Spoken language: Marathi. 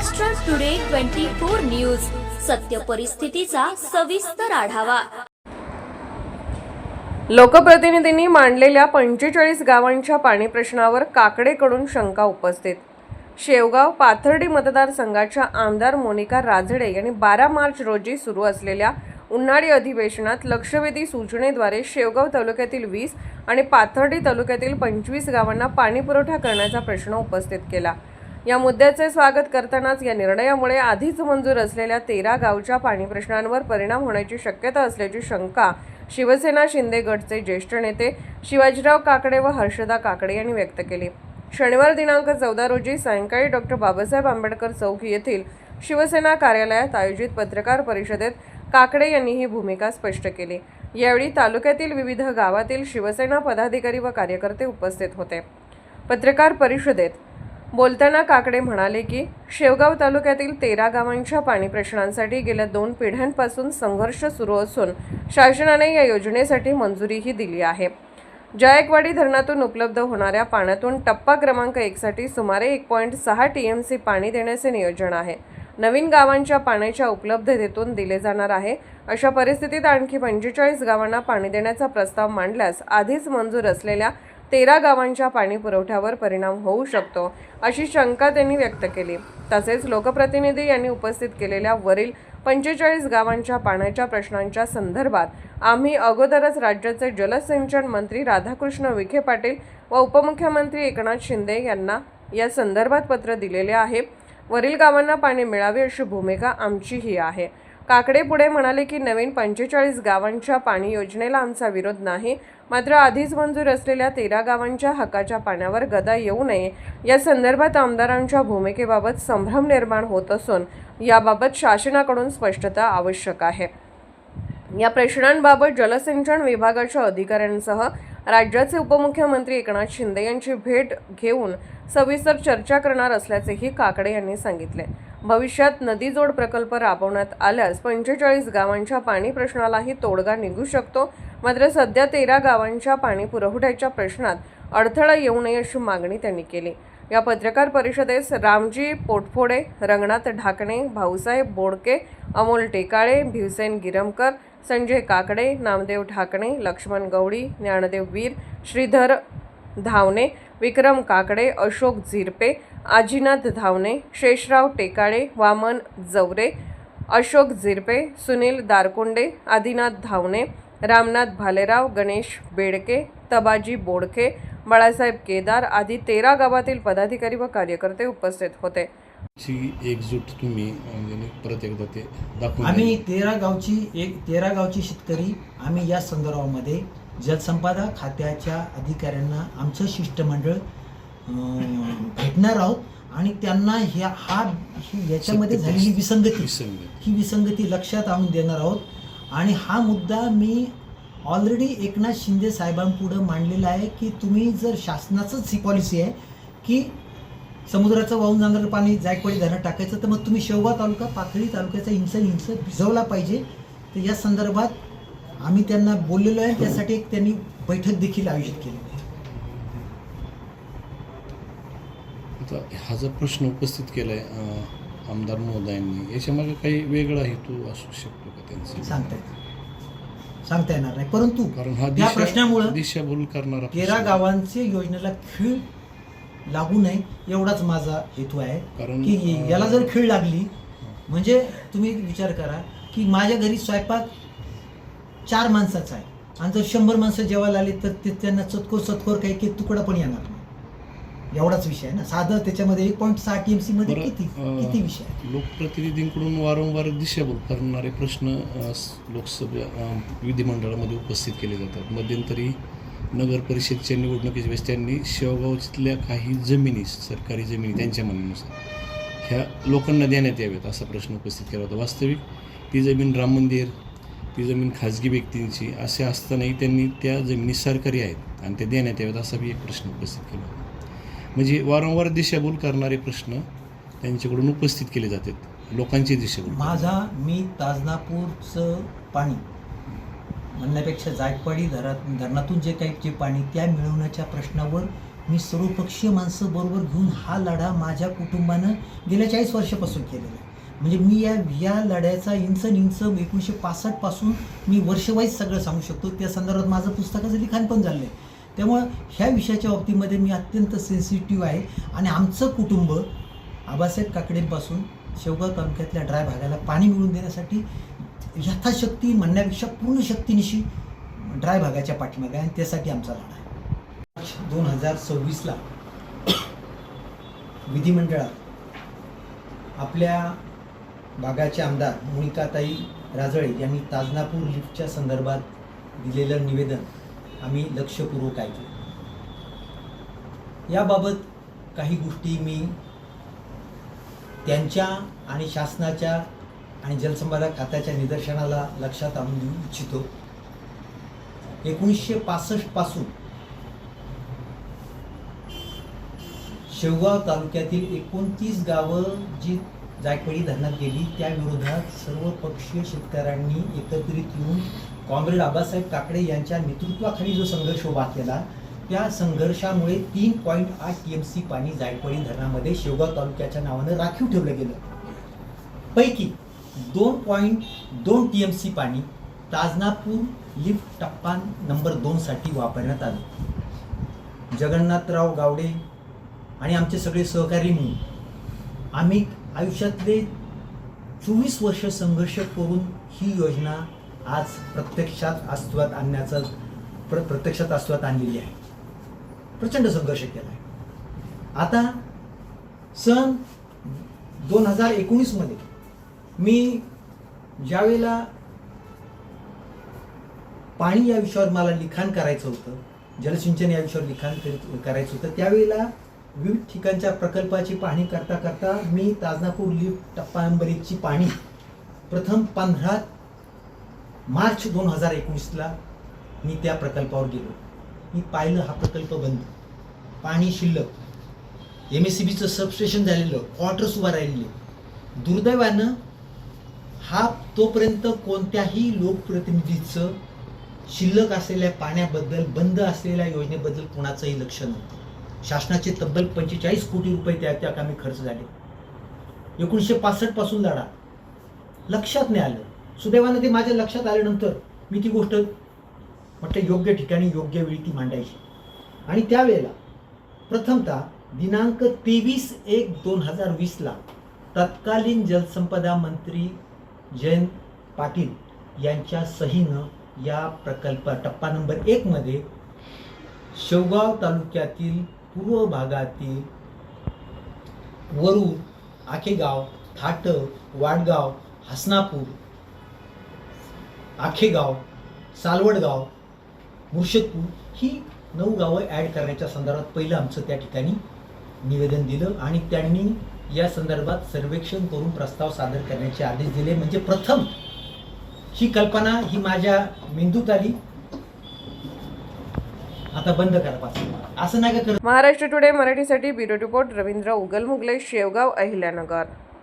महाराष्ट्र टुडे 24 न्यूज, सत्य परिस्थितीचा सविस्तर आढावा। लोकप्रतिनिधींनी मांडलेल्या 45 गावांच्या पाणी प्रश्नावर काकडेकडून शंका उपस्थित। शेवगाव पाथर्डी मतदारसंघाच्या आमदार मोनिका राजळे यांनी 12 मार्च रोजी सुरू असलेल्या उन्हाळी अधिवेशनात लक्षवेधी सूचनेद्वारे शेवगाव तालुक्यातील 20 आणि पाथर्डी तालुक्यातील 25 गावांना पाणी पुरवठा करण्याचा प्रश्न उपस्थित केला। या मुद्द्याचे स्वागत करतानाच या निर्णयामुळे आधीच मंजूर असलेल्या 13 गावच्या पाणी प्रश्नांवर परिणाम होण्याची शक्यता असल्याची शंका शिवसेना शिंदे गटचे ज्येष्ठ नेते शिवाजीराव काकडे व हर्षदा काकडे यांनी व्यक्त केली। शनिवार दिनांक 14 रोजी सायंकाळी डॉक्टर बाबासाहेब आंबेडकर चौक येथील शिवसेना कार्यालयात आयोजित पत्रकार परिषदेत काकडे यांनी ही भूमिका स्पष्ट केली। यावेळी तालुक्यातील विविध गावातील शिवसेना पदाधिकारी व कार्यकर्ते उपस्थित होते। पत्रकार परिषदेत बोलताना काकडे म्हणाले की शेवगाव तालुक्यातील 13 गावांच्या पाणी प्रश्नांसाठी गेल्या 2 पिढ्यांपासून संघर्ष सुरू असून शासनाने या योजनेसाठी मंजुरीही दिली आहे। जायकवाडी धरणातून उपलब्ध होणाऱ्या पाण्यातून टप्पा क्रमांक 1 साठी सुमारे 1.6 TMC पाणी देण्याचे नियोजन आहे। नवीन गावांच्या पाण्याच्या उपलब्धतेतून दिले जाणार आहे। अशा परिस्थितीत आणखी 45 गावांना पाणी देण्याचा प्रस्ताव मांडल्यास आधीच मंजूर असलेल्या 13 गावांच्या पाणी पुरवठ्यावर परिणाम होऊ शकतो, अशी शंका त्यांनी व्यक्त केली। तसेच लोकप्रतिनिधी यांनी उपस्थित केलेल्या वरील 45 गावांच्या पाण्याच्या प्रश्नांच्या संदर्भात आम्ही अगोदरच राज्याचे जलसिंचन मंत्री राधाकृष्ण विखे पाटील व उपमुख्यमंत्री एकनाथ शिंदे यांना या संदर्भात पत्र दिलेले आहे। वरील गावांना पाणी मिळावे अशी भूमिका आमचीही आहे। काकडे पुढे म्हणाले की नवीन 45 गावांच्या पाणी योजनेला आमचा विरोध नाही, मात्र आधीच मंजूर असलेल्या 13 गावांच्या हक्काच्या पाण्यावर गदा येऊ नये या संदर्भात आमदारांच्या भूमिकेबाबत संभ्रम निर्माण होत असून याबाबत शासनाकडून स्पष्टता आवश्यक आहे। या प्रश्नांबाबत जलसिंचन विभागाच्या अधिकाऱ्यांसह राज्याचे उपमुख्यमंत्री एकनाथ शिंदे यांची भेट घेऊन सविस्तर चर्चा करणार असल्याचेही काकडे यांनी सांगितले। भविष्यात नदीजोड प्रकल्प राबवण्यात आल्यास 45 गावांच्या पाणी प्रश्नालाही तोडगा निघू शकतो, मात्र सध्या 13 गावांच्या पाणी पुरवठ्याच्या प्रश्नात अडथळा येऊ नये अशी मागणी त्यांनी केली। या पत्रकार परिषदेस रामजी पोटफोडे, रंगनाथ ढाकणे, भाऊसाहेब बोडके, अमोल टेकाळे, भिवसेन गिरमकर, संजय काकडे, नामदेव ढाकणे, लक्ष्मण गवडी, ज्ञानदेव वीर, श्रीधर धावणे, विक्रम काकडे, अशोक झिरपे, आजीनाथ धावणे, शेषराव टेकाळे, वामन जवरे, अशोक झिरपे, सुनील दारकुंडे, आदिनाथ धावणे, रामनाथ भालेराव, गणेश बेडके, तबाजी बोडके, बाळासाहेब केदार आदी 13 गावातील पदाधिकारी व कार्यकर्ते उपस्थित होते। एकजूट तुम्ही परत एकदा ते दाखवून आम्ही 13 गावची शेतकरी आम्ही या संदर्भामध्ये जलसंपदा खात्याच्या अधिकाऱ्यांना आमचं शिष्टमंडळ भेटणार आहोत आणि त्यांना याच्यामध्ये झालेली विसंगती लक्षात आणून देणार आहोत। आणि हा मुद्दा मी ऑलरेडी एकनाथ शिंदे साहेबांपुढे मांडलेला आहे की तुम्ही जर शासनाचंच ही पॉलिसी आहे की समुद्राचं वाहून जाणारं पाणी जायकवाडी धरणात टाकायचं, तर मग तुम्ही शेवगाव तालुका पाथर्डी तालुक्याचा इंच भिजवला पाहिजे। तर या संदर्भात आम्ही त्यांना बोललेलो आहे, त्यासाठी एक त्यांनी बैठक देखील आयोजित केली आहे। हा जो प्रश्न उपस्थित केलाय आमदार महोदयांनी, याच्यामागे काही वेगळा हेतू असू शकतो का त्यांचा? सांगता येणार नाही, परंतु या प्रश्नामुळे दिशाभूल करणारा 13 गावांचे योजनेला खीळ लागू नये एवढाच माझा हेतू आहे। कारण की याला जर खीळ लागली म्हणजे तुम्ही विचार करा की माझ्या घरी स्वयंपाक 4 माणसाचा आहे आणि जर 100 माणसं जेवायला आली तर त्यांना चतकोर काही तुकडा पण येणार नाही, एवढाच विषय आहे ना। साधं त्याच्यामध्ये 1.6 TMC मध्ये किती विषय आहे। लोकप्रतिनिधींकडून वारंवार दिशाभूल करणारे प्रश्न लोकसभा विधिमंडळामध्ये उपस्थित केले जातात। मध्यंतरी नगर परिषदेच्या निवडणुकीच्या वेळेस त्यांनी शेवगावच्या काही जमिनी, सरकारी जमिनी त्यांच्या म्हणण्यानुसार ह्या लोकांना देण्यात याव्यात असा प्रश्न उपस्थित केला होता। वास्तविक ती जमीन राम मंदिर, ती जमीन खाजगी व्यक्तींची असे असतानाही त्यांनी त्या जमिनी सरकारी आहेत आणि ते देण्यात याव्यात असा बी एक प्रश्न उपस्थित केला होता। म्हणजे वारंवार दिशाभूल करणारे प्रश्न त्यांच्याकडून उपस्थित केले जातात, लोकांची दिशाभूल। मी ताजनापूरचं पाणी म्हणण्यापेक्षा जायकवाडी धरणातून जे पाणी त्या मिळवण्याच्या प्रश्नावर मी सर्वपक्षीय माणसं बरोबर घेऊन हा लढा माझ्या कुटुंबानं गेल्या 40 वर्षापासून केलेला आहे. म्हणजे मी या लढ्याचा इंच 1965 पासून मी वर्षवाईज सगळं सांगू शकतो. त्या संदर्भात माझं पुस्तकाचं लिखाण पण झालं आहे. त्यामुळं ह्या विषयाच्या बाबतीमध्ये मी अत्यंत सेन्सिटिव्ह आहे. आणि आमचं कुटुंब आबासाहेब काकडेंपासून शेवगाव तालुक्यातल्या ड्राय भागाला पाणी मिळवून देण्यासाठी यथाशक्ती म्हणण्यापेक्षा पूर्ण शक्तीनिशी ड्राय भागाच्या पाठीमागे आहे आणि त्यासाठी आमचा लढा आहे. 2026ला विधिमंडळात आपल्या भागाचे आमदार मोनिकाताई राजळे यांनी ताजनापूर लिफ्टच्या संदर्भात दिलेलं निवेदन आम्ही लक्षपूर्वक ऐकलं. याबाबत काही गोष्टी मी त्यांच्या आणि शासनाच्या आणि जलसंपदा खात्याच्या निदर्शनाला लक्षात आणून देऊ इच्छितो. 1965 पासून शेवगाव तालुक्यातील 29 गावं जी जायकवाडी धरणात गेली त्या विरोधात सर्वपक्षीय शेतकऱ्यांनी एकत्रित येऊन कॉम्रेड आबासाहेब काकडे यांच्या नेतृत्वाखाली जो संघर्ष उभा केला, त्या संघर्षामुळे 3.8 TMC पाणी जायकवाडी धरणामध्ये शेवगाव तालुक्याच्या नावानं राखीव ठेवलं गेलं. पैकी 2.2 TMC पाणी ताजनापूर लिफ्ट टप्पा नंबर 2 साठी वापरण्यात आलं. जगन्नाथराव गावडे आणि आमचे सगळे सहकारी म्हणून आम्ही आयुष्यातले 24 वर्ष संघर्ष करून ही योजना आज प्रत्यक्षात अस्तित्वात आणलेली आहे. प्रचंड संघर्ष केला आहे. आता सन 2019 मध्ये मी ज्यावेळेला पाणी या विषयावर मला लिखाण करायचं होतं, जलसिंचन या विषयावर लिखाण करायचं होतं, त्यावेळेला विविध ठिकाणच्या प्रकल्पाची पाहणी करता करता मी ताजनापूर लिफ्ट टप्पा नंबर 1 ची पाणी प्रथम 15 मार्च 2019ला मी त्या प्रकल्पावर गेलो. मी पाहिलं हा प्रकल्प बंद, पाणी शिल्लक, MSCBचं सबस्टेशन झालेलं, क्वार्टर्स उभा राहिलेले. दुर्दैवानं हा तोपर्यंत कोणत्याही लोकप्रतिनिधीचं शिल्लक असलेल्या पाण्याबद्दल, बंद असलेल्या योजनेबद्दल कोणाचंही लक्ष नव्हतं. शासनाचे तब्बल 45 कोटी रुपये त्या कामी खर्च झाले. 1965 पासून लढा लक्षात नाही आलं. सुदैवानं ते माझ्या लक्षात आल्यानंतर मी ती गोष्ट म्हटलं योग्य ठिकाणी योग्य वेळी ती मांडायची. आणि त्यावेळेला प्रथमतः दिनांक 23/1/2020ला तत्कालीन जलसंपदा मंत्री जयंत पाटील यांच्या सहीनं या प्रकल्प टप्पा नंबर 1 मध्ये शेवगाव तालुक्यातील पूर्व भागातील वरूर, आखेगाव, थाट, वाडगाव, हसनापूर, आखेगाव, सालवडगाव, मुर्शदपूर ही 9 गावं ॲड करण्याच्या संदर्भात पहिलं आमचं त्या ठिकाणी निवेदन दिलं आणि त्यांनी या संदर्भात सर्वेक्षण करून प्रस्ताव सादर करण्याचे आदेश दिले. म्हणजे प्रथम ही कल्पना ही माझ्या मेंदूत आली. आता बंद करा असं नाही का करत. महाराष्ट्र टुडे मराठीसाठी ब्युरो रिपोर्ट रवींद्र उगलमुगले, शेवगाव, अहिल्यानगर.